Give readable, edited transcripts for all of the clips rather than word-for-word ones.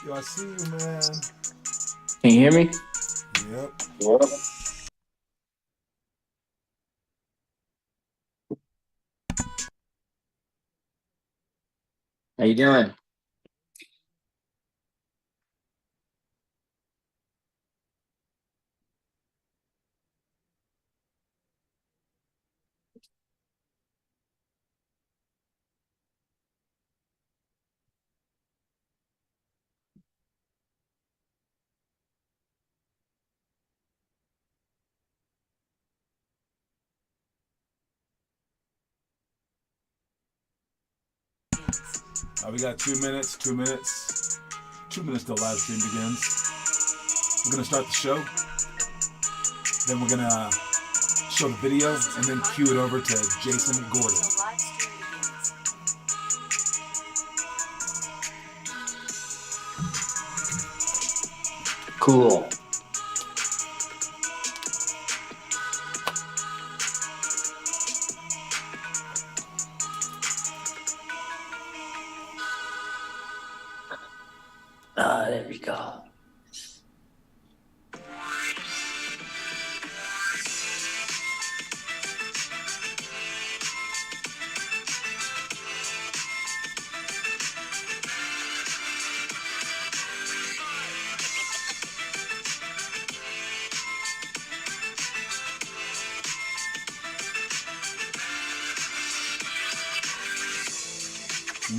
Yo, I see you, man. Can you hear me? Yep. How you doing? We got 2 minutes. 2 minutes. 2 minutes till live stream begins. We're gonna start the show. Then we're gonna show the video and then cue it over to Jason Gordon. Cool. There we go.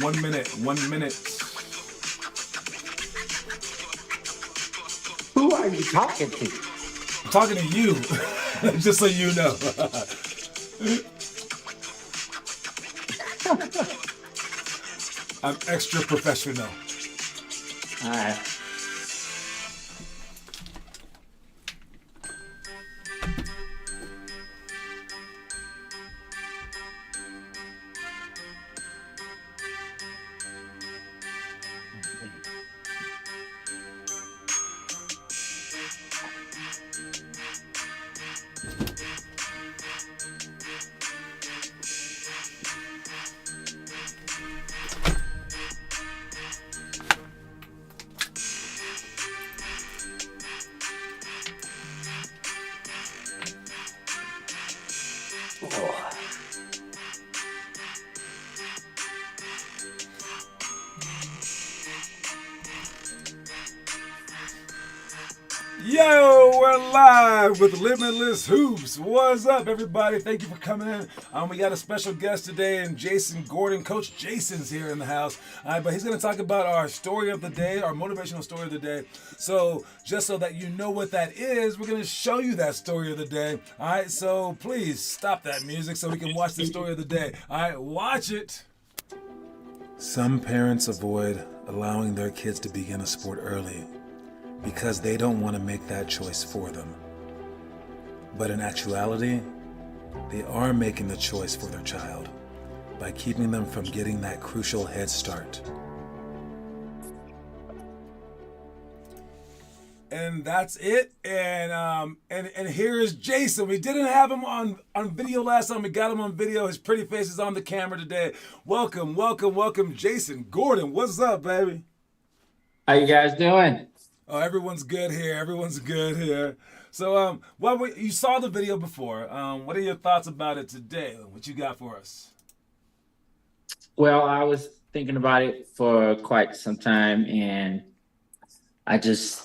One minute. 1 minute. Who are you talking to? I'm talking to you, just so you know. I'm extra professional. All right. Oh. Yo, we're live with Limitless Hoops. What's up, everybody? Thank you for coming in. We got a special guest today, and Jason Gordon. Coach Jason's here in the house. But he's going to talk about our story of the day, our motivational story of the day. So, just so that you know what that is, we're going to show you that story of the day. All right, so please stop that music so we can watch the story of the day. All right, watch it. Some parents avoid allowing their kids to begin a sport early because they don't want to make that choice for them. But in actuality, they are making the choice for their child by keeping them from getting that crucial head start. And that's it. And here is Jason. We didn't have him on video last time. We got him on video. His pretty face is on the camera today. Welcome, Jason Gordon. What's up, baby? How you guys doing? Oh, everyone's good here. So, you saw the video before. What are your thoughts about it today? What you got for us? Well, I was thinking about it for quite some time, and there's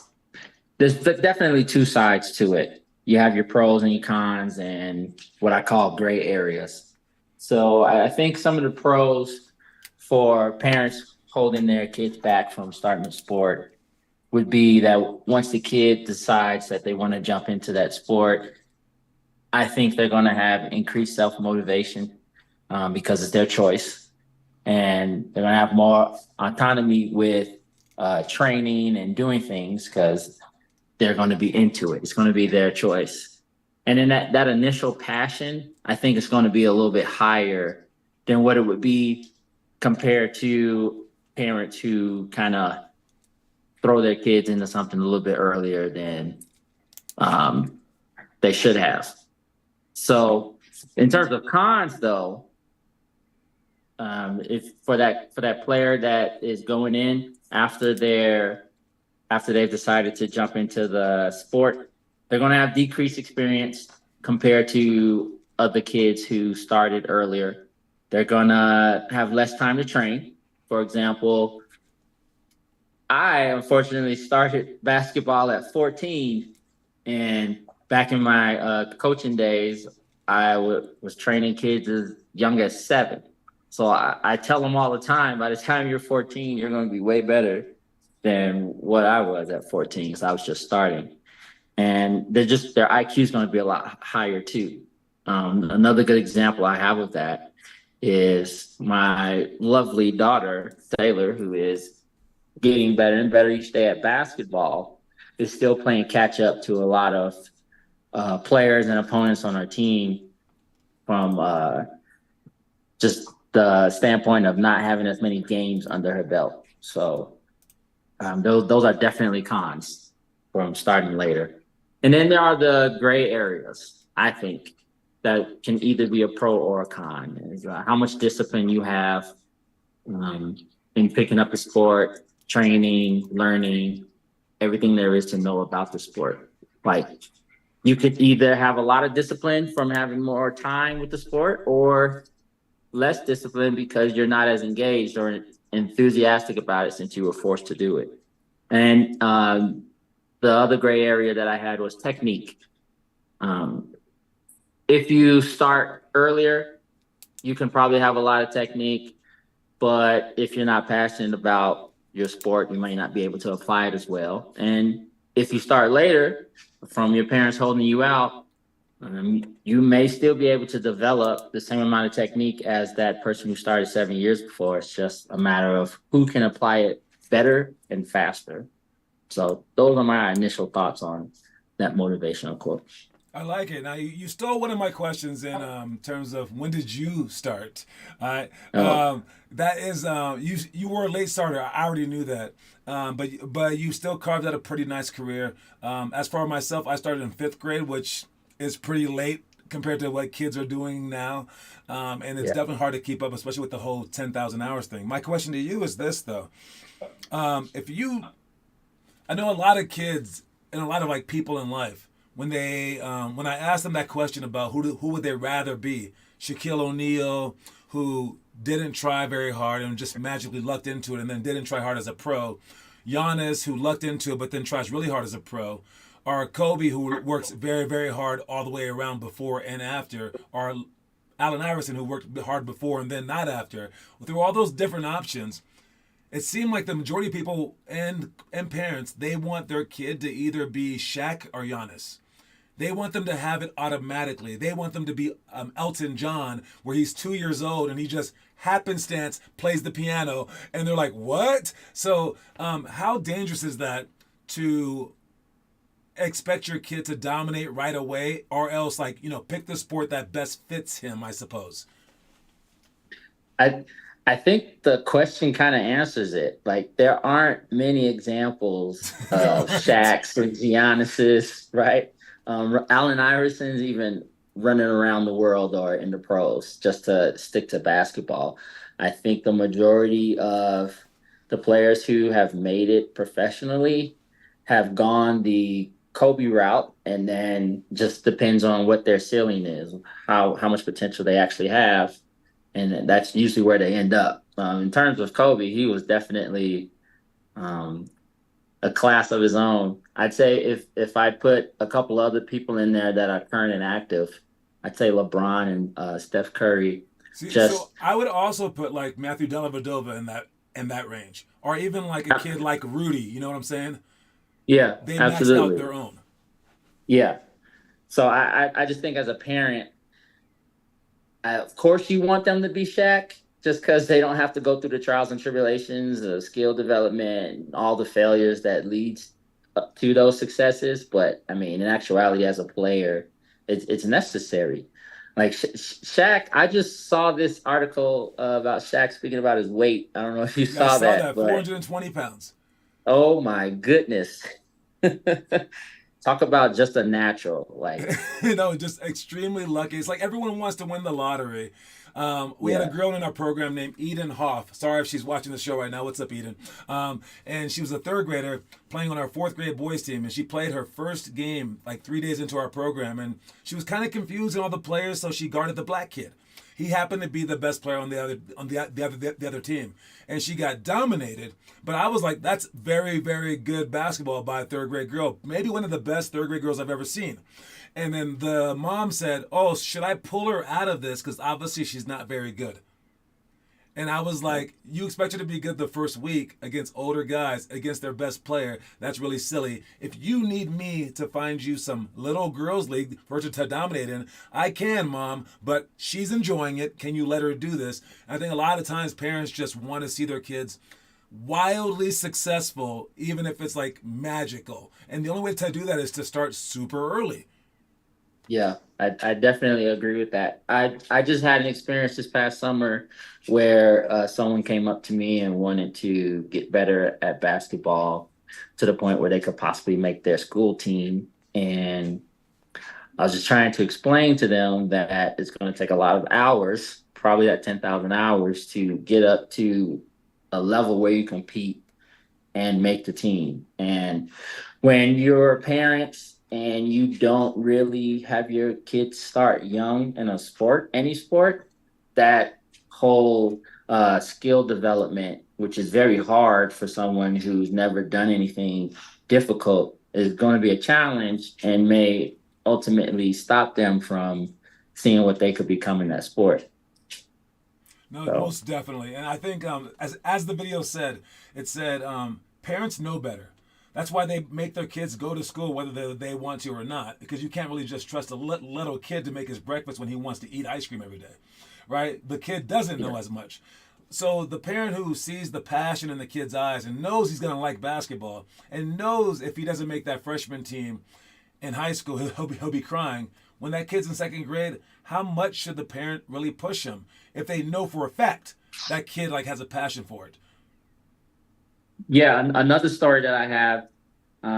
definitely two sides to it. You have your pros and your cons and what I call gray areas. So I think some of the pros for parents holding their kids back from starting a sport would be that once the kid decides that they want to jump into that sport, I think they're going to have increased self-motivation because it's their choice. And they're going to have more autonomy with training and doing things because they're going to be into it. It's going to be their choice. And then that initial passion, I think it's going to be a little bit higher than what it would be compared to parents who kind of throw their kids into something a little bit earlier than they should have. So in terms of cons, though, if for that player that is going in after their after they've decided to jump into the sport, they're going to have decreased experience compared to other kids who started earlier. They're going to have less time to train. For example, I unfortunately started basketball at 14, and back in my coaching days, was training kids as young as 7. So I tell them all the time, by the time you're 14, you're going to be way better than what I was at 14, because I was just starting. And their IQ is going to be a lot higher too. Another good example I have of that is my lovely daughter, Taylor, who is getting better and better each day at basketball, is still playing catch up to a lot of players and opponents on our team from just the standpoint of not having as many games under her belt. So those are definitely cons from starting later. And then there are the gray areas, I think, that can either be a pro or a con. Is how much discipline you have um, in picking up a sport, training, learning, everything there is to know about the sport. Like, you could either have a lot of discipline from having more time with the sport, or less discipline because you're not as engaged or enthusiastic about it since you were forced to do it. And the other gray area that I had was technique. Um, if you start earlier, you can probably have a lot of technique, but if you're not passionate about your sport, you might not be able to apply it as well. And if you start later, from your parents holding you out, you may still be able to develop the same amount of technique as that person who started 7 years before. It's just a matter of who can apply it better and faster. So those are my initial thoughts on that motivational quote. I like it. Now you stole one of my questions in terms of when did you start? All right, Oh, that is you were a late starter. I already knew that, but you still carved out a pretty nice career. As for myself, I started in 5th grade, which is pretty late compared to what kids are doing now, and it's yeah. definitely hard to keep up, especially with the whole 10,000 hours thing. My question to you is this though: if you I know a lot of kids and a lot of like people in life when I ask them that question about who would they rather be, Shaquille O'Neal, who didn't try very hard and just magically lucked into it and then didn't try hard as a pro, Giannis, who lucked into it but then tries really hard as a pro, or Kobe, who works very very hard all the way around before and after, or Allen Iverson, who worked hard before and then not after. Through all those different options, it seemed like the majority of people and parents, they want their kid to either be Shaq or Giannis. They want them to have it automatically. They want them to be Elton John, where he's 2 years old and he just happenstance plays the piano, and they're like, "What?" So, how dangerous is that to expect your kid to dominate right away, or else, like, pick the sport that best fits him? I suppose. I I think the question kind of answers it. Like, there aren't many examples All of right. Shaq's and Giannis's, right? Allen Iverson's even running around the world or in the pros, just to stick to basketball. I think the majority of the players who have made it professionally have gone the Kobe route, and then just depends on what their ceiling is, how much potential they actually have, and that's usually where they end up. In terms of Kobe, he was definitely um, a class of his own. I'd say if I put a couple other people in there that are current and active, I'd say LeBron and Steph Curry. See, so Just I would also put like Matthew Dellavedova in that range, or even like a kid like Rudy. You know what I'm saying? yeah, They maxed out absolutely, their own. yeah. So I just think as a parent, of course, you want them to be Shaq just because they don't have to go through the trials and tribulations, the skill development, all the failures that leads up to those successes. But I mean, in actuality, as a player, it's necessary. Like Shaq, I just saw this article about Shaq speaking about his weight. I don't know if you Yeah, I saw saw that, that, but 420 pounds. oh my goodness. Talk about just a natural. Like, Just extremely lucky. It's like everyone wants to win the lottery. We had a Yeah. girl in our program named Eden Hoff. Sorry if she's watching the show right now. What's up, Eden? And she was a third grader playing on our fourth grade boys team, and she played her first game like 3 days into our program, and she was kind of confused in all the players, so she guarded the black kid. He happened to be the best player on the other team, and she got dominated. But I was like, that's very very good basketball by a third grade girl, maybe one of the best third grade girls I've ever seen. And then the mom said, "Oh, should I pull her out of this because obviously she's not very good?" And I was like, "You expect her to be good the first week against older guys, against their best player? That's really silly. If you need me to find you some little girls league for her to dominate in, I can, mom. But she's enjoying it. Can you let her do this?" And I think a lot of times parents just want to see their kids wildly successful, even if it's like magical. And the only way to do that is to start super early. Yeah, I definitely agree with that. I just had an experience this past summer where someone came up to me and wanted to get better at basketball to the point where they could possibly make their school team. And I was just trying to explain to them that it's going to take a lot of hours, probably that 10,000 hours, to get up to a level where you compete and make the team. And when you're parents and you don't really have your kids start young in a sport, any sport, that whole skill development, which is very hard for someone who's never done anything difficult, is going to be a challenge and may ultimately stop them from seeing what they could become in that sport. No, So, most definitely. And I think as the video said, it said parents know better. That's why they make their kids go to school whether they want to or not, because you can't really just trust a little kid to make his breakfast when he wants to eat ice cream every day, right? The kid doesn't know yeah. as much. So the parent who sees the passion in the kid's eyes and knows he's going to like basketball and knows if he doesn't make that freshman team in high school, he'll be crying. When that kid's in second grade, how much should the parent really push him if they know for a fact that kid like has a passion for it? Yeah, another story that I have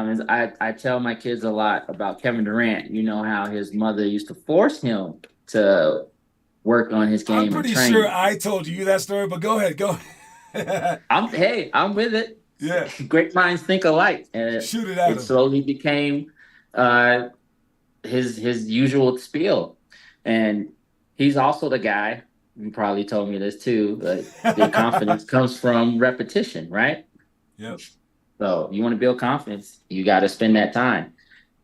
is I tell my kids a lot about Kevin Durant. You know how his mother used to force him to work on his I'm game and pretty sure train. I told you that story, but go ahead, go ahead. I'm with it. Yeah, Great minds think alike, and shoot it at it him. slowly became uh, his usual spiel. And he's also the guy. You probably told me this too. The confidence comes from repetition, right? Yep. So you want to build confidence, you got to spend that time.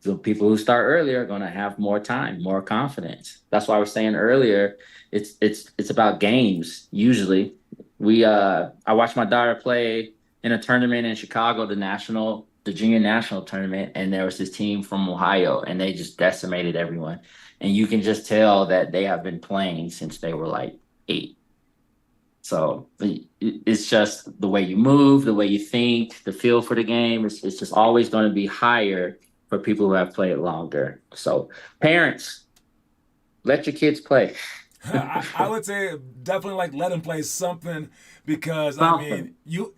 So people who start earlier are going to have more time, more confidence. That's why I was saying earlier, it's about games. Usually, we I watched my daughter play in a tournament in Chicago, the junior national tournament, and there was this team from Ohio, and they just decimated everyone. And you can just tell that they have been playing since they were like 8. So it's just the way you move, the way you think, the feel for the game. It's just always going to be higher for people who have played longer. So parents, let your kids play. I would say definitely like let him play something because Something. you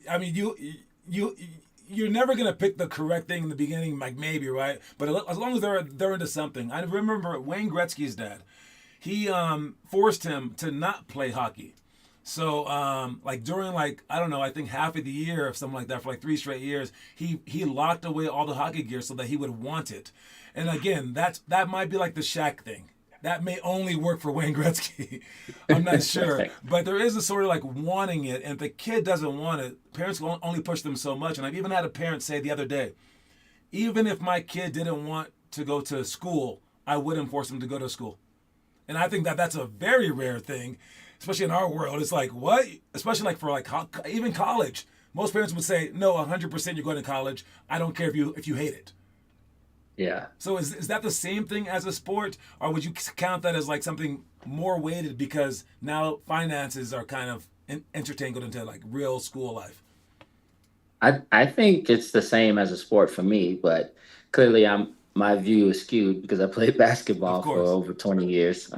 you're never gonna pick the correct thing in the beginning, like maybe right, but as long as they're into something. I remember Wayne Gretzky's dad. He forced him to not play hockey. So like during like I don't know, I think half of the year or something like that for like 3 straight years, he locked away all the hockey gear so that he would want it. And again, that might be like the Shaq thing. That may only work for Wayne Gretzky. I'm not sure, but there is a sort of like wanting it, and if the kid doesn't want it, parents will only push them so much. And I've even had a parent say the other day, even if my kid didn't want to go to school, I wouldn't force him to go to school. And I think that that's a very rare thing, especially in our world. It's like what, especially like for like even college. Most parents would say, no, 100% you're going to college. I don't care if you hate it. Yeah. So is that the same thing as a sport, or would you count that as like something more weighted because now finances are kind of intertangled into like real school life? I think it's the same as a sport for me, but clearly my view is skewed because I played Of basketball for course. over 20 years.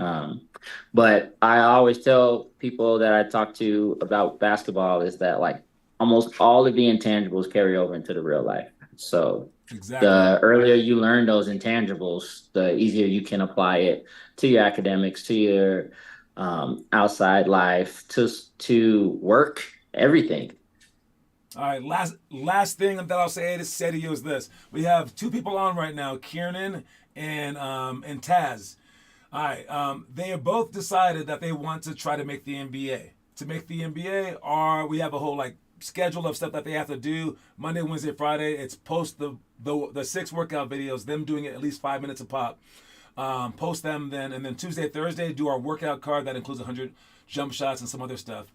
But I always tell people that I talk to about basketball is that like almost all of the intangibles carry over into the real life. So Exactly. the earlier you learn those intangibles, the easier you can apply it to your academics, to your outside life to work, everything. All right, last thing that I'll say to you is this: we have two people on right now, Kiernan and Taz. All right, they have both decided that they want to try to make the NBA. To make the NBA, we have a whole like schedule of stuff that they have to do. Monday, Wednesday, Friday. It's post the six workout videos, them doing it at least 5 minutes a pop. Post them then, and then Tuesday, Thursday, do our workout card that includes 100 jump shots and some other stuff,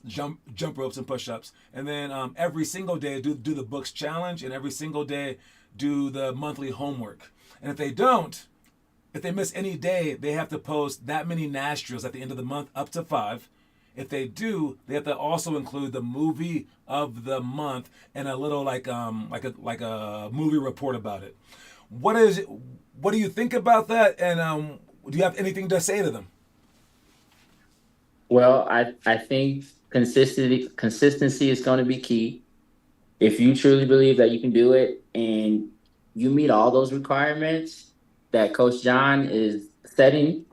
jump ropes and push-ups, and then every single day do the books challenge, and every single day do the monthly homework. And if they miss any day, they have to post that many nostrils at the end of the month, up to 5. If they do, they have to also include the movie of the month and a little like a movie report about it. What do you think about that? And do you have anything to say to them? Well, I think consistency is going to be key. If you truly believe that you can do it and you meet all those requirements that Coach John is setting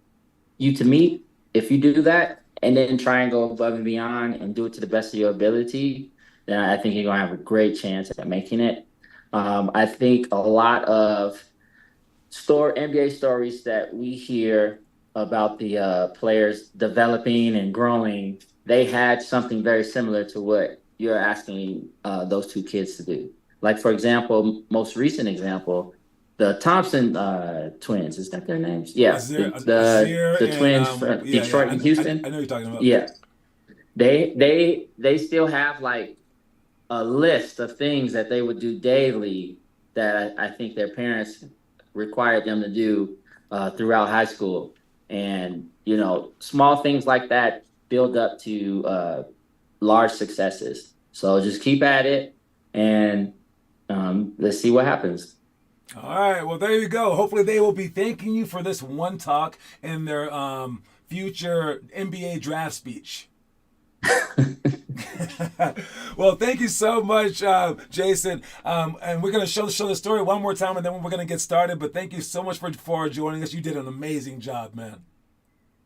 you to meet, if you do that and then try and go above and beyond and do it to the best of your ability, then I think you're going to have a great chance at making it. I think a lot of NBA stories that we hear about the players developing and growing, they had something very similar to what you're asking those two kids to do. Like, for example, most recent example, the Thompson twins. Is that their names? Yeah, Azir the and twins from yeah, Detroit and I Houston. know you're talking about. Yeah, they still have like a list of things that they would do daily that I think their parents required them to do throughout high school. And, small things like that build up to large successes. So just keep at it and let's see what happens. All right, well there you go. Hopefully they will be thanking you for this one talk in their future NBA draft speech. Well, thank you so much, Jason. And we're gonna show the story one more time, and then we're gonna get started. But thank you so much for joining us. You did an amazing job, man.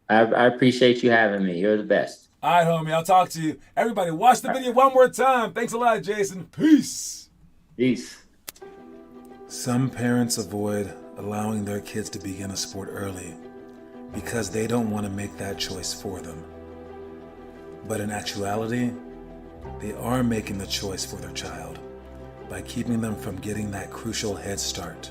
I appreciate you having me. You're the best. All right, homie. I'll talk to you. Everybody, watch the All right. video one more time. Thanks a lot, Jason. Peace. Peace. Some parents avoid allowing their kids to begin a sport early because they don't want to make that choice for them. But in actuality, they are making the choice for their child by keeping them from getting that crucial head start.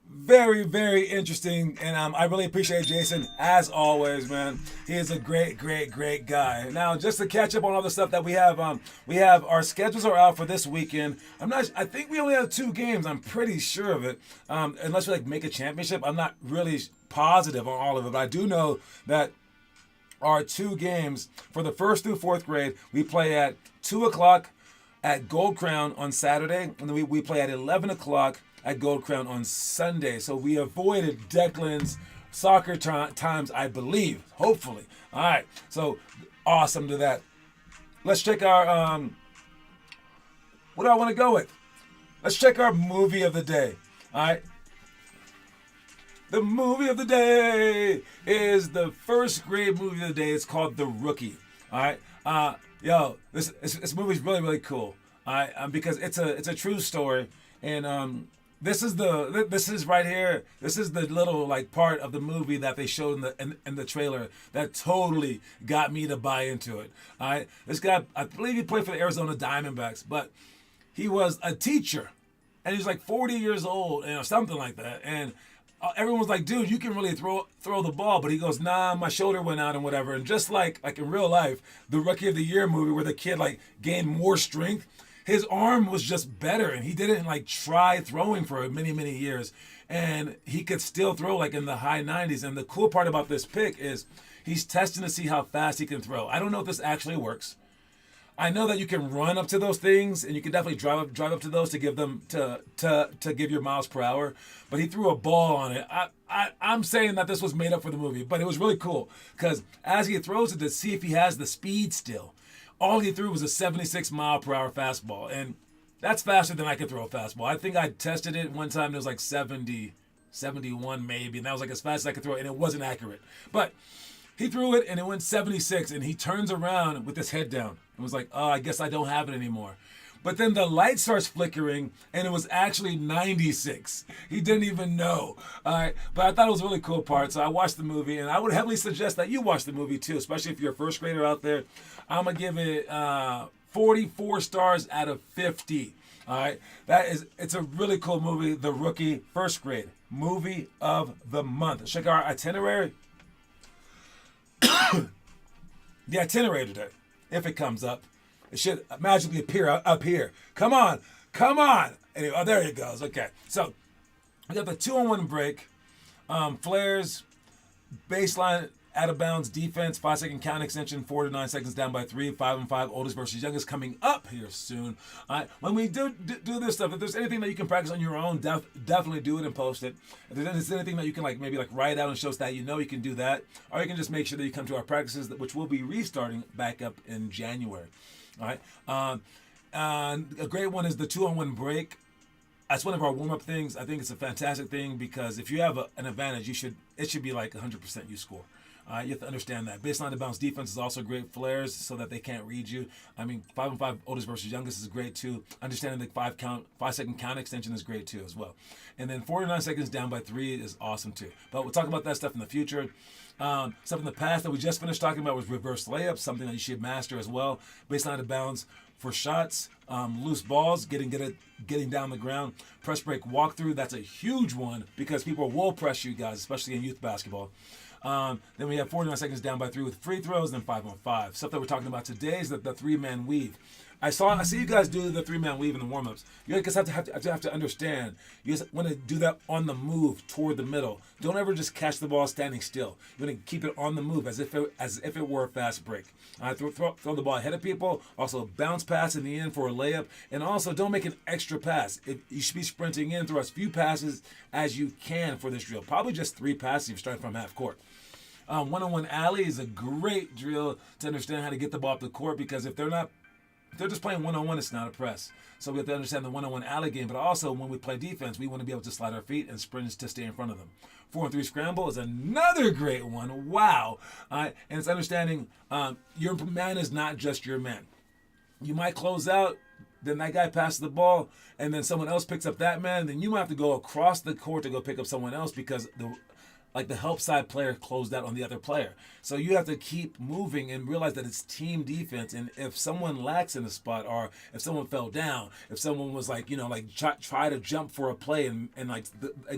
Very, very interesting, and I really appreciate Jason as always, man. He is a great, great, great guy. Now, just to catch up on all the stuff that we have our schedules are out for this weekend. I think we only have 2 games. I'm pretty sure of it, unless we like make a championship. I'm not really positive on all of it, but I do know that our 2 games for the 1st through 4th grade, we play at 2 o'clock at Gold Crown on Saturday, and then we play at 11 o'clock at Gold Crown on Sunday. So we avoided Declan's soccer times, I believe, hopefully. All right, so awesome to that. Let's check our, what do I want to go with? Let's check our movie of the day. All right. The movie of the day is the 1st grade movie of the day. It's called The Rookie. All right. This movie is really, really cool. All right. Because it's a true story. And this is right here. This is the little like part of the movie that they showed in the trailer that totally got me to buy into it. All right. This guy, I believe he played for the Arizona Diamondbacks, but he was a teacher, and he was like 40 years old, something like that. And everyone's like, dude, you can really throw the ball, but he goes, nah, my shoulder went out and whatever. And just like in real life, the Rookie of the Year movie where the kid like gained more strength, his arm was just better, and he didn't like try throwing for many, many years, and he could still throw like in the high 90s. And the cool part about this pick is he's testing to see how fast he can throw. I don't know if this actually works. I know that you can run up to those things, and you can definitely drive up to those to give them to give your miles per hour. But he threw a ball on it. I'm saying that this was made up for the movie, but it was really cool because as he throws it to see if he has the speed still, all he threw was a 76-mile-per-hour fastball, and that's faster than I could throw a fastball. I think I tested it one time. And it was like 70. 71 maybe, and that was like as fast as I could throw it, and it wasn't accurate. But he threw it, and it went 76, and he turns around with his head down and was like, oh, I guess I don't have it anymore. But then the light starts flickering, and it was actually 96. He didn't even know. All right, but I thought it was a really cool part, so I watched the movie, and I would heavily suggest that you watch the movie too, especially if you're a first grader out there. I'm gonna give it 44 stars out of 50. All right, it's a really cool movie. The Rookie, first grade movie of the month. Check our itinerary. The itinerary today, if it comes up. It should magically appear up here. Come on. Anyway, oh, there it goes. Okay. So we got the 2-on-1 break, flares, baseline, out of bounds, defense, 5-second count extension, 4 to 9 seconds down by 3, 5-on-5, oldest versus youngest coming up here soon. When we do this stuff, if there's anything that you can practice on your own, definitely do it and post it. If there's anything that you can maybe write out and show us that you can do that, or you can just make sure that you come to our practices, which will be restarting back up in January. All right. And a great one is the 2-on-1 break. That's one of our warm-up things. I think it's a fantastic thing because if you have an advantage, it should be like 100% you score. You have to understand that. Baseline to bounce defense is also great. Flares so that they can't read you. I mean, 5-on-5 oldest versus youngest is great too. Understanding the 5-second count extension is great too as well. And then 49 seconds down by 3 is awesome too. But we'll talk about that stuff in the future. Stuff in the past that we just finished talking about was reverse layups, something that you should master as well. Baseline to bounds for shots, loose balls, getting down the ground. Press break walkthrough, that's a huge one because people will press you guys, especially in youth basketball. Then we have 49 seconds down by 3 with free throws, then 5-on-5. Stuff that we're talking about today is the 3-man weave. I see you guys do the 3-man weave in the warm-ups. You guys have to understand. You guys want to do that on the move toward the middle. Don't ever just catch the ball standing still. You want to keep it on the move as if it were a fast break. Throw the ball ahead of people. Also bounce pass in the end for a layup, and also don't make an extra pass. You should be sprinting in. Throw as few passes as you can for this drill. Probably just 3 passes if you're starting from half court. One-on-one alley is a great drill to understand how to get the ball up the court because if they're just playing one-on-one, it's not a press. So we have to understand the one-on-one alley game. But also, when we play defense, we want to be able to slide our feet and sprint to stay in front of them. 4-on-3 scramble is another great one. Wow. And it's understanding your man is not just your man. You might close out, then that guy passes the ball, and then someone else picks up that man. Then you might have to go across the court to go pick up someone else because the help side player closed out on the other player. So you have to keep moving and realize that it's team defense. And if someone lacks in a spot, or if someone fell down, if someone was try to jump for a play and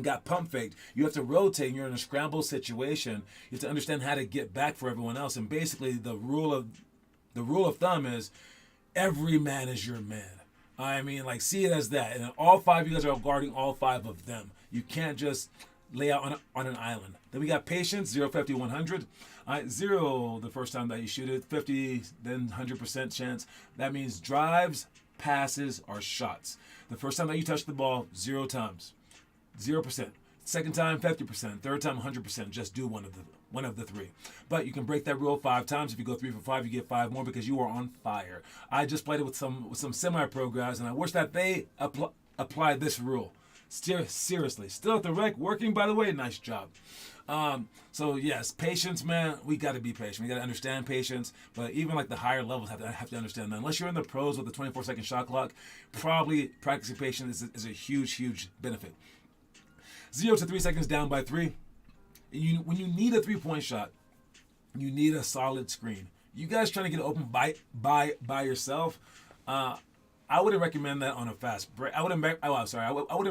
got pump faked, you have to rotate and you're in a scramble situation. You have to understand how to get back for everyone else. And basically the rule of thumb is every man is your man. I mean, see it as that. And all 5 of you guys are guarding all 5 of them. You can't just lay out on an island. Then we got patience, 0, 50, 100. 0 the first time that you shoot it, 50, then 100% chance. That means drives, passes, or shots. The first time that you touch the ball, 0 times, 0%. Second time, 50%. Third time, 100%. Just do one of the 3. But you can break that rule 5 times. If you go 3 for 5, you get 5 more because you are on fire. I just played it with some semi-pro guys, and I wish that they applied this rule. Seriously, still at the rec, working, by the way, nice job. So yes, patience, man, we got to be patient. We got to understand patience, but even the higher levels have to understand that. Unless you're in the pros with the 24-second shot clock, probably practicing patience is a huge benefit. 0 to 3 seconds down by 3. When you need a 3-point shot, you need a solid screen. You guys trying to get open by yourself, I wouldn't recommend that on a fast break. I wouldn't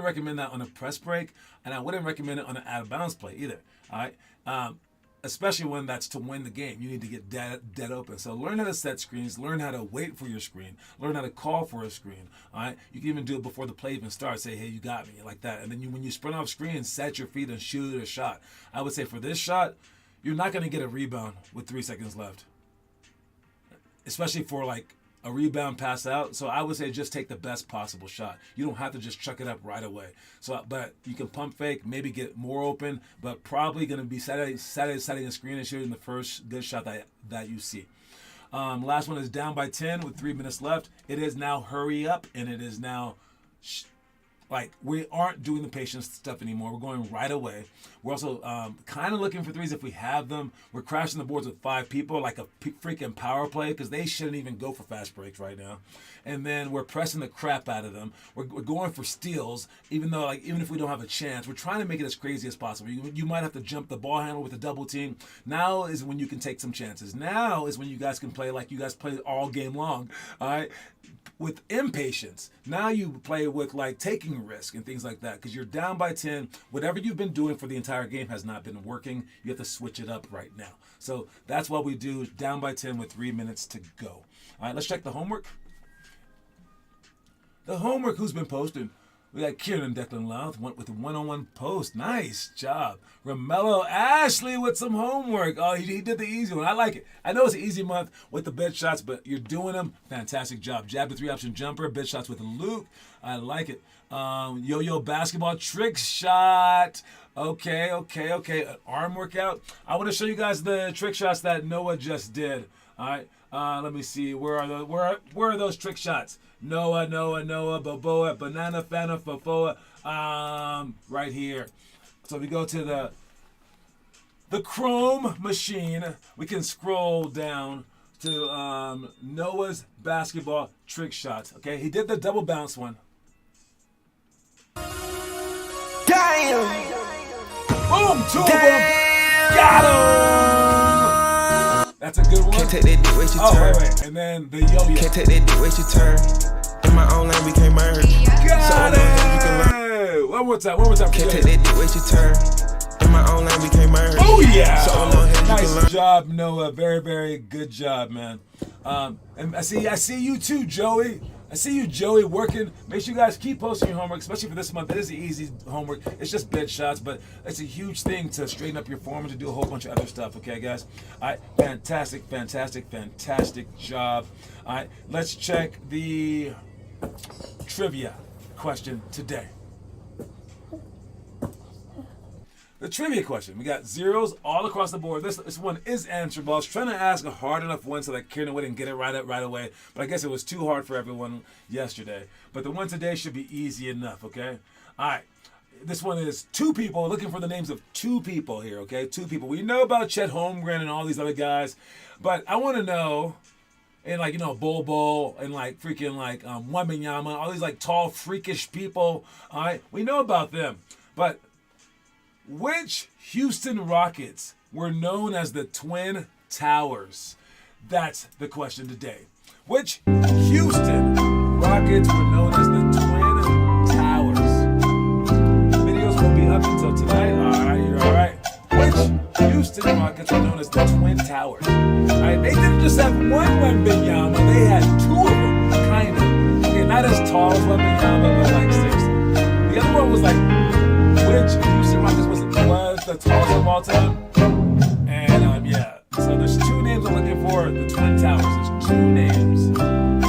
recommend that on a press break, and I wouldn't recommend it on an out-of-bounds play either. All right, especially when that's to win the game. You need to get dead open. So learn how to set screens. Learn how to wait for your screen. Learn how to call for a screen. All right, you can even do it before the play even starts. Say, hey, you got me, like that. And then when you sprint off screen, set your feet and shoot a shot. I would say for this shot, you're not going to get a rebound with 3 seconds left, especially for a rebound pass out. So I would say just take the best possible shot. You don't have to just chuck it up right away. But you can pump fake, maybe get more open, but probably going to be setting a screen and shooting the first good shot that you see. Last one is down by 10 with 3 minutes left. It is now hurry up, and it is now like we aren't doing the patience stuff anymore. We're going right away. We're also kind of looking for threes if we have them. We're crashing the boards with 5 people like a freaking power play because they shouldn't even go for fast breaks right now. And then we're pressing the crap out of them. We're going for steals, even if we don't have a chance. We're trying to make it as crazy as possible. You might have to jump the ball handle with a double team. Now is when you can take some chances. Now is when you guys can play like you guys played all game long. All right. With impatience. Now you play with like taking risk and things like that because you're down by 10. Whatever you've been doing for the entire game has not been working. You have to switch it up right now. So that's what we do, down by 10 with 3 minutes to go. All right, let's check the homework. The homework, who's been posting? We got Kieran and Declan Louth went with a one-on-one post. Nice job. Romello Ashley with some homework. Oh, he did the easy one. I like it. I know it's an easy month with the bed shots, but you're doing them. Fantastic job. Jab the 3-option jumper. Bed shots with Luke. I like it. Yo-yo basketball trick shot. Okay. An arm workout. I want to show you guys the trick shots that Noah just did. All right. Let me see. Where are those trick shots? Noah, Boboa, Banana, Fana, Fofoa. Right here. So we go to the Chrome machine. We can scroll down to Noah's basketball trick shots. Okay, he did the double bounce one. Damn! Boom, 2 of them. Got him! That's a good one. Can't take that dick, waste your turn. Wait. And then the yo-yo. Can't take that dick, waste your turn. In my own lane, we can't merge. Got it! One more time. Can't take that dick, waste your turn. In my own lane, we can't merge. Oh, yeah! Nice job, Noah. Very, very good job, man. And I see you too, Joey. I see you, Joey, working. Make sure you guys keep posting your homework, especially for this month. It is the easy homework. It's just bed shots, but it's a huge thing to straighten up your form and to do a whole bunch of other stuff, okay, guys? All right, fantastic job. All right, let's check the trivia question today. The trivia question. We got zeros all across the board. This one is answerable. I was trying to ask a hard enough one so that Kieran wouldn't get it right away. But I guess it was too hard for everyone yesterday. But the one today should be easy enough, okay? All right. This one is 2 people, looking for the names of 2 people here, okay? 2 people. We know about Chet Holmgren and all these other guys. But I want to know, and like, Bol and like freaking like Wembanyama, all these like tall, freakish people. All right. We know about them. But which Houston Rockets were known as the Twin Towers? That's the question today. Which Houston Rockets were known as the Twin Towers? Videos won't be up until tonight. All right, you're all right. Which Houston Rockets were known as the Twin Towers? All right, they didn't just have one Wembanyama. They had 2 of them, kind of. Okay, not as tall as Wembanyama, but like 6. The other one was like, which Houston Rockets was the tallest of all time? And yeah, so there's 2 names I'm looking for. The Twin Towers. There's 2 names, and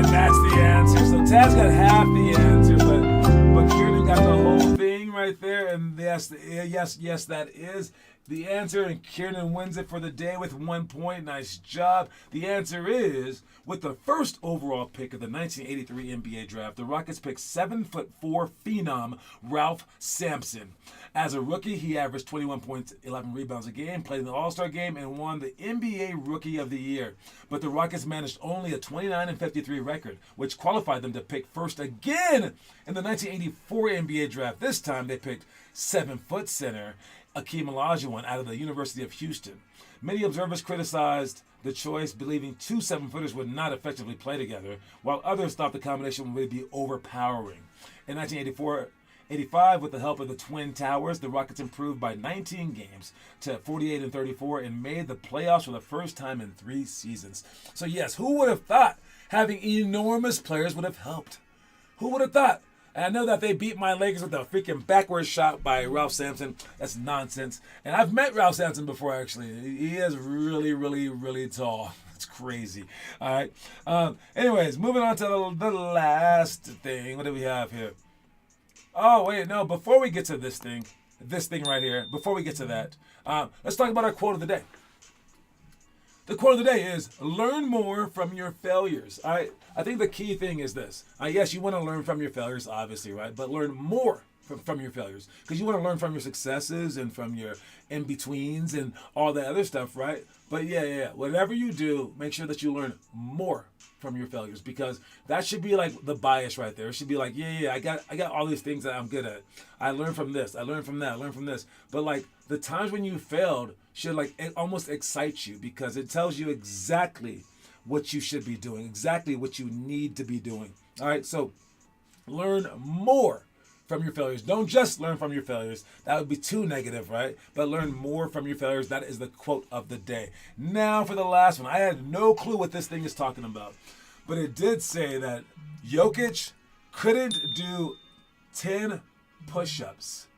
that's the answer. So Taz got half the answer, but Kieran got the whole thing right there. And yes, that is the answer. And Kieran wins it for the day with 1 point. Nice job. The answer is, with the first overall pick of the 1983 NBA draft, the Rockets picked 7'4" phenom Ralph Sampson. As a rookie, he averaged 21 points, 11 rebounds a game, played in the All-Star game, and won the NBA Rookie of the Year. But the Rockets managed only a 29-53 record, which qualified them to pick first again in the 1984 NBA draft. This time, they picked 7-foot center Akeem Olajuwon out of the University of Houston. Many observers criticized the choice, believing 2 7-footers would not effectively play together, while others thought the combination would be overpowering. In 1984-85, with the help of the Twin Towers, the Rockets improved by 19 games to 48-34 and made the playoffs for the first time in 3 seasons. So yes, who would have thought having enormous players would have helped? Who would have thought? And I know that they beat my Lakers with a freaking backwards shot by Ralph Sampson. That's nonsense. And I've met Ralph Sampson before, actually. He is really tall. It's crazy. All right. Anyways, moving on to the last thing. What do we have here? Oh, wait, no. Before we get to this thing right here, before we get to that, let's talk about our quote of the day. The quote of the day is learn more from your failures. I think the key thing is this. Yes, you want to learn from your failures, obviously, right? But learn more from your failures, because you want to learn from your successes and from your in-betweens and all that other stuff, right? But yeah. Whatever you do, make sure that you learn more from your failures, because that should be like the bias right there. It should be like, I got all these things that I'm good at. I learned from this, I learned from that, I learned from this. But like the times when you failed should like it almost excite you, because it tells you exactly what you should be doing, exactly what you need to be doing. All right, so learn more from your failures. Don't just learn from your failures. That would be too negative, right? But learn more from your failures. That is the quote of the day. Now for the last one. I had no clue what this thing is talking about, but it did say that Jokic couldn't do 10 push-ups.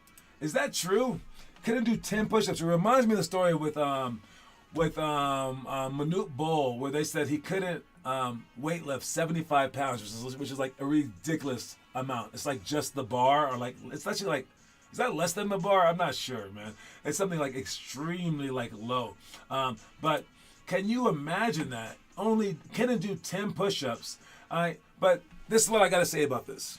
Is that true? Couldn't do 10 push-ups. It reminds me of the story with Manute Bol, where they said he couldn't weightlift 75 pounds, which is like a ridiculous amount. It's like just the bar, or like it's actually like, is that less than the bar? I'm not sure, man. It's something like extremely like low. But can you imagine that? Only couldn't do 10 push-ups. But this is what I gotta say about this.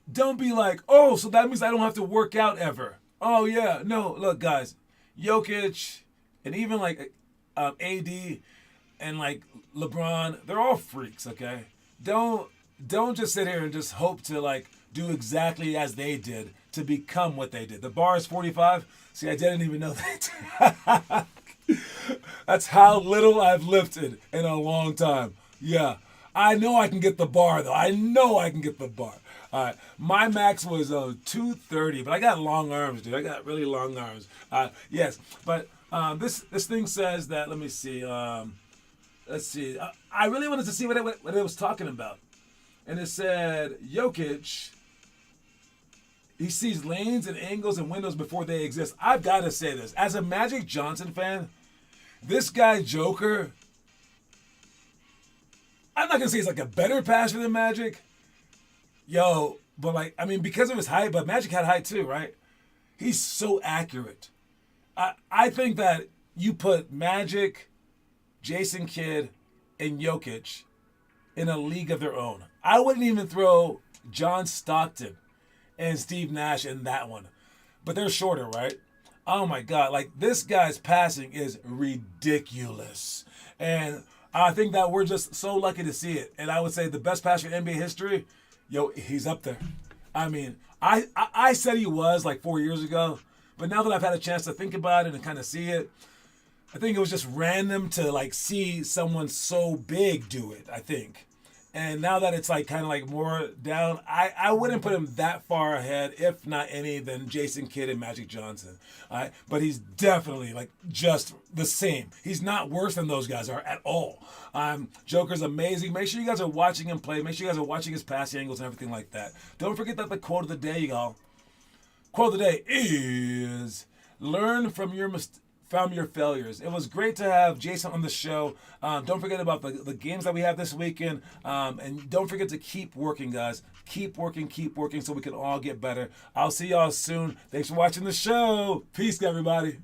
Don't be like, oh, so that means I don't have to work out ever. Oh yeah, no. Look, guys, Jokic and even like AD and like LeBron, they're all freaks. Okay, don't just sit here and just hope to like do exactly as they did to become what they did. The bar is 45. See, I didn't even know that. That's how little I've lifted in a long time. Yeah, I know I can get the bar though. I know I can get the bar. All right, my max was 230, but I got long arms, dude. I got really long arms. Yes, but this thing says that. Let me see. Let's see. I really wanted to see what it was talking about, and it said Jokic. He sees lanes and angles and windows before they exist. I've got to say this as a Magic Johnson fan. This guy Joker. I'm not gonna say he's like a better passer than Magic. Yo, but like, I mean, because of his height, but Magic had height too, right? He's so accurate. I think that you put Magic, Jason Kidd, and Jokic in a league of their own. I wouldn't even throw John Stockton and Steve Nash in that one. But they're shorter, right? Oh my God, like this guy's passing is ridiculous. And I think that we're just so lucky to see it. And I would say the best passer in NBA history, yo, he's up there. I mean, I said he was like 4 years ago, but now that I've had a chance to think about it and kind of see it, I think it was just random to like see someone so big do it, I think. And now that it's like kind of like more down, I wouldn't put him that far ahead, if not any, than Jason Kidd and Magic Johnson. All right? But he's definitely like just the same. He's not worse than those guys are at all. Joker's amazing. Make sure you guys are watching him play. Make sure you guys are watching his passing angles and everything like that. Don't forget that the quote of the day, y'all. Quote of the day is learn from your failures. It was great to have Jason on the show. Don't forget about the games that we have this weekend. And don't forget to keep working, guys. Keep working so we can all get better. I'll see y'all soon. Thanks for watching the show. Peace, everybody.